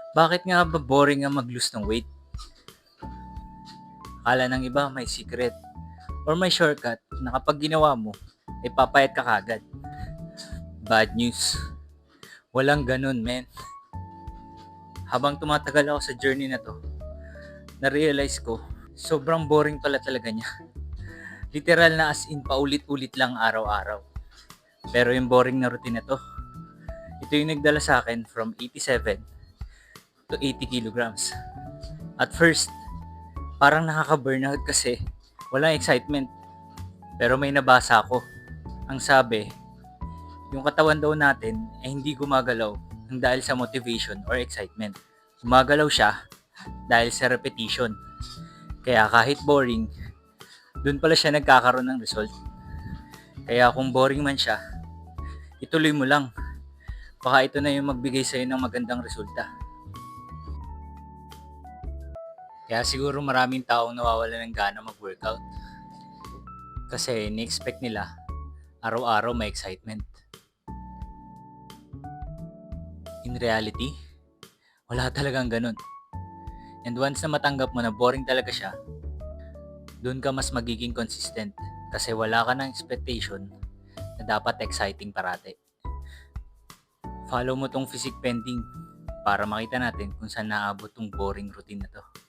Bakit nga ba boring ang mag-lose ng weight? Akala ng iba may secret or may shortcut na kapag ginawa mo, ay papayat ka kagad. Bad news. Walang ganun, men. Habang tumatagal ako sa journey na to, na-realize ko, sobrang boring pala talaga niya. Literal na as in paulit-ulit lang araw-araw. Pero yung boring na routine na to, ito yung nagdala sa akin from 87 to 80 kilograms. At first, parang nakaka-burnout kasi walang excitement. Pero may nabasa ako. Ang sabi, yung katawan daw natin ay hindi gumagalaw ng dahil sa motivation or excitement. Gumagalaw siya dahil sa repetition. Kaya kahit boring, dun pala siya nagkakaroon ng result. Kaya kung boring man siya, ituloy mo lang. Baka ito na yung magbigay sa'yo ng magandang resulta. Kaya siguro maraming taong nawawala ng gana mag-workout. Kasi ni-expect nila araw-araw may excitement. In reality, wala talagang ganun. And once na matanggap mo na boring talaga siya, doon ka mas magiging consistent kasi wala ka ng expectation na dapat exciting parate. Follow mo tong physique pending para makita natin kung saan naabot tong boring routine na to.